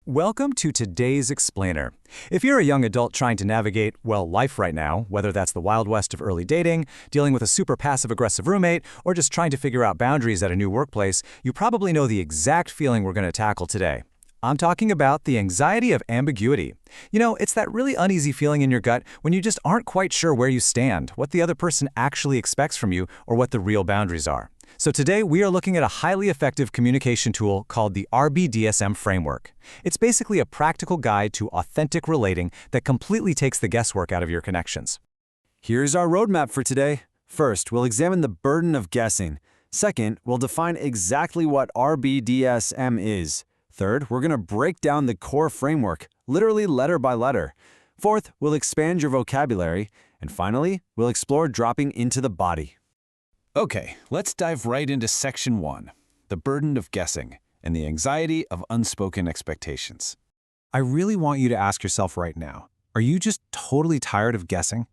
Welcome to today's Explainer. If you're a young adult trying to navigate, well, life right now, whether that's the Wild West of early dating, dealing with a super passive-aggressive roommate, or just trying to figure out boundaries at a new workplace, you probably know the exact feeling we're going to tackle today. I'm talking about the anxiety of ambiguity. You know, it's that really uneasy feeling in your gut when you just aren't quite sure where you stand, what the other person actually expects from you, or what the real boundaries are. So today, we are looking at a highly effective communication tool called the RBDSM framework. It's basically a practical guide to authentic relating that completely takes the guesswork out of your connections. Here's our roadmap for today. First, we'll examine the burden of guessing. Second, we'll define exactly what RBDSM is. Third, we're going to break down the core framework, literally letter by letter. Fourth, we'll expand your vocabulary. And finally, we'll explore dropping into the body. Okay, let's dive right into Section 1, the burden of guessing and the anxiety of unspoken expectations. I really want you to ask yourself right now, are you just totally tired of guessing?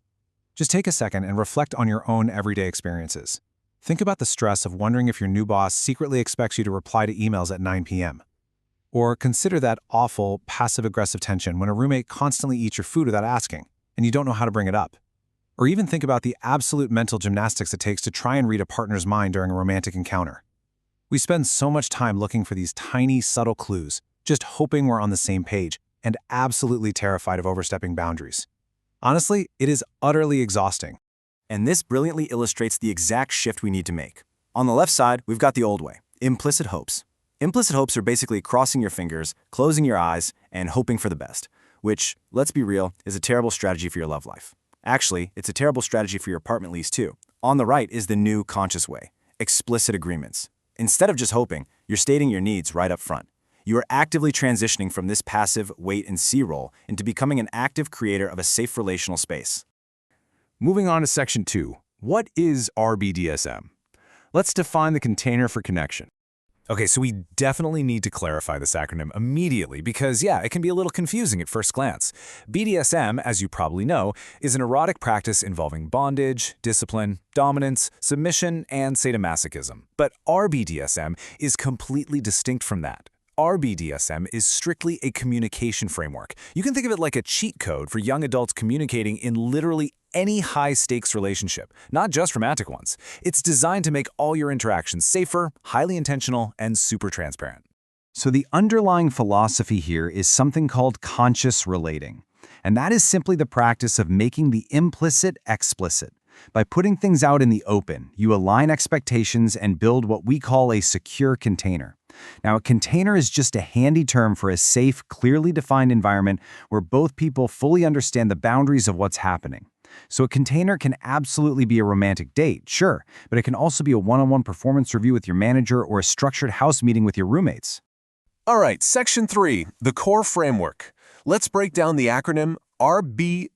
Just take a second and reflect on your own everyday experiences. Think about the stress of wondering if your new boss secretly expects you to reply to emails at 9 p.m. Or consider that awful, passive-aggressive tension when a roommate constantly eats your food without asking, and you don't know how to bring it up. Or even think about the absolute mental gymnastics it takes to try and read a partner's mind during a romantic encounter. We spend so much time looking for these tiny, subtle clues, just hoping we're on the same page, and absolutely terrified of overstepping boundaries. Honestly, it is utterly exhausting. And this brilliantly illustrates the exact shift we need to make. On the left side, we've got the old way, implicit hopes. Implicit hopes are basically crossing your fingers, closing your eyes, and hoping for the best, which, let's be real, is a terrible strategy for your love life. Actually, it's a terrible strategy for your apartment lease too. On the right is the new conscious way, explicit agreements. Instead of just hoping, you're stating your needs right up front. You are actively transitioning from this passive wait-and-see role into becoming an active creator of a safe relational space. Moving on to Section 2, what is RBDSM? Let's define the container for connection. Okay, so we definitely need to clarify this acronym immediately because, yeah, it can be a little confusing at first glance. BDSM, as you probably know, is an erotic practice involving bondage, discipline, dominance, submission, and sadomasochism. But RBDSM is completely distinct from that. RBDSM is strictly a communication framework. You can think of it like a cheat code for young adults communicating in literally any high-stakes relationship, not just romantic ones. It's designed to make all your interactions safer, highly intentional, and super transparent. So the underlying philosophy here is something called conscious relating. And that is simply the practice of making the implicit explicit. By putting things out in the open, you align expectations and build what we call a secure container. Now, a container is just a handy term for a safe, clearly defined environment where both people fully understand the boundaries of what's happening. So a container can absolutely be a romantic date, sure, but it can also be a one-on-one performance review with your manager or a structured house meeting with your roommates. All right, Section 3, the core framework. Let's break down the acronym RBDSMA.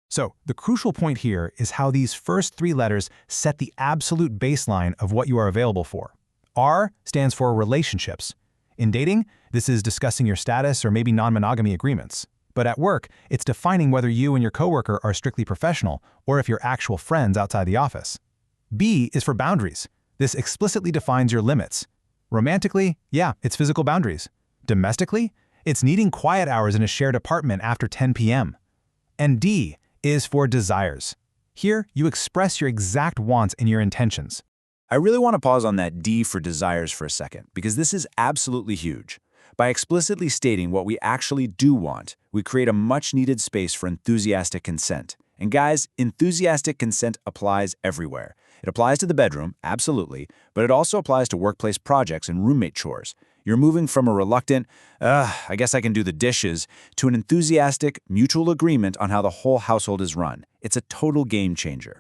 So, the crucial point here is how these first three letters set the absolute baseline of what you are available for. R stands for relationships. In dating, this is discussing your status or maybe non-monogamy agreements. But at work, it's defining whether you and your coworker are strictly professional or if you're actual friends outside the office. B is for boundaries. This explicitly defines your limits. Romantically, yeah, it's physical boundaries. Domestically, it's needing quiet hours in a shared apartment after 10 p.m. And D is for desires. Here, you express your exact wants and your intentions. I really want to pause on that D for desires for a second, because this is absolutely huge. By explicitly stating what we actually do want, we create a much-needed space for enthusiastic consent. And guys, enthusiastic consent applies everywhere. It applies to the bedroom, absolutely, but it also applies to workplace projects and roommate chores. You're moving from a reluctant, I guess I can do the dishes, to an enthusiastic, mutual agreement on how the whole household is run. It's a total game changer.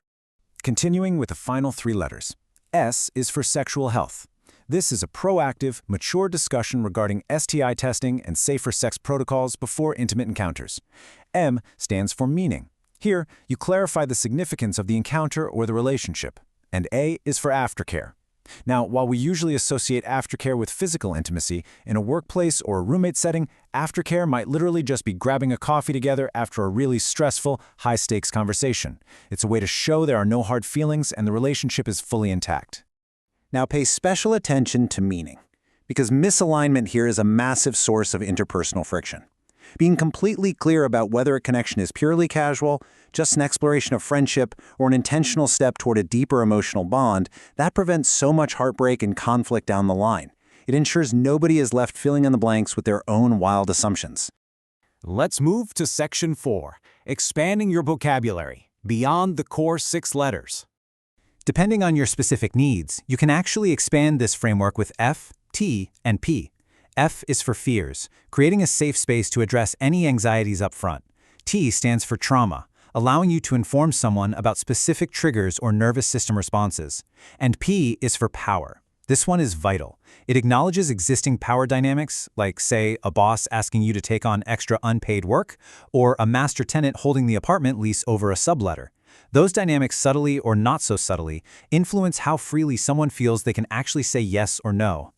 Continuing with the final three letters. S is for sexual health. This is a proactive, mature discussion regarding STI testing and safer sex protocols before intimate encounters. M stands for meaning. Here, you clarify the significance of the encounter or the relationship. And A is for aftercare. Now, while we usually associate aftercare with physical intimacy, in a workplace or a roommate setting, aftercare might literally just be grabbing a coffee together after a really stressful, high-stakes conversation. It's a way to show there are no hard feelings and the relationship is fully intact. Now pay special attention to meaning. because misalignment here is a massive source of interpersonal friction. Being completely clear about whether a connection is purely casual, just an exploration of friendship, or an intentional step toward a deeper emotional bond, that prevents so much heartbreak and conflict down the line. It ensures nobody is left filling in the blanks with their own wild assumptions. Let's move to Section 4, expanding your vocabulary beyond the core 6 letters. Depending on your specific needs, you can actually expand this framework with F, T, and P. F is for fears, creating a safe space to address any anxieties up front. T stands for trauma, allowing you to inform someone about specific triggers or nervous system responses. And P is for power. This one is vital. It acknowledges existing power dynamics, like, say, a boss asking you to take on extra unpaid work, or a master tenant holding the apartment lease over a subletter. Those dynamics, subtly or not so subtly, influence how freely someone feels they can actually say yes or no.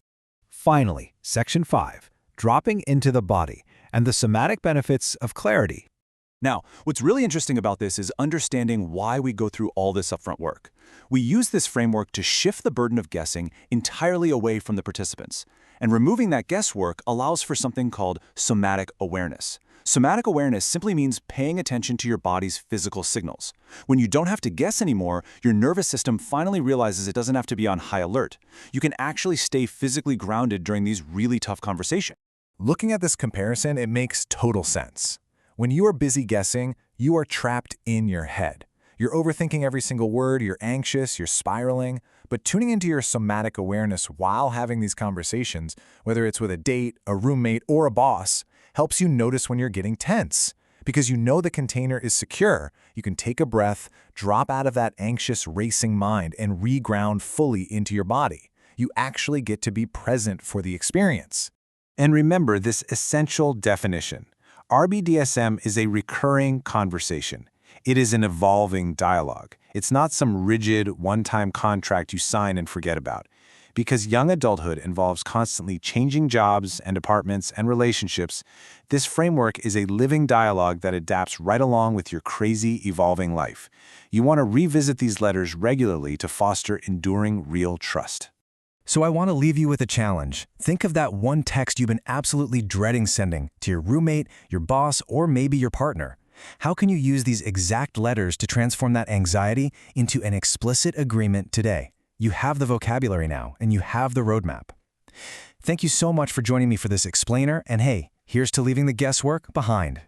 Finally, Section 5, dropping into the body and the somatic benefits of clarity. Now, what's really interesting about this is understanding why we go through all this upfront work. We use this framework to shift the burden of guessing entirely away from the participants. And removing that guesswork allows for something called somatic awareness. Somatic awareness simply means paying attention to your body's physical signals. When you don't have to guess anymore, your nervous system finally realizes it doesn't have to be on high alert. You can actually stay physically grounded during these really tough conversations. Looking at this comparison, it makes total sense. When you are busy guessing, you are trapped in your head. You're overthinking every single word, you're anxious, you're spiraling. But tuning into your somatic awareness while having these conversations, whether it's with a date, a roommate, or a boss, helps you notice when you're getting tense. Because you know the container is secure, you can take a breath, drop out of that anxious, racing mind, and reground fully into your body. You actually get to be present for the experience. And remember this essential definition. RBDSM is a recurring conversation. It is an evolving dialogue. It's not some rigid, one-time contract you sign and forget about. Because young adulthood involves constantly changing jobs and apartments and relationships, this framework is a living dialogue that adapts right along with your crazy, evolving life. You want to revisit these letters regularly to foster enduring, real trust. So I want to leave you with a challenge. Think of that one text you've been absolutely dreading sending to your roommate, your boss, or maybe your partner. How can you use these exact letters to transform that anxiety into an explicit agreement today? You have the vocabulary now, and you have the roadmap. Thank you so much for joining me for this explainer, and hey, here's to leaving the guesswork behind.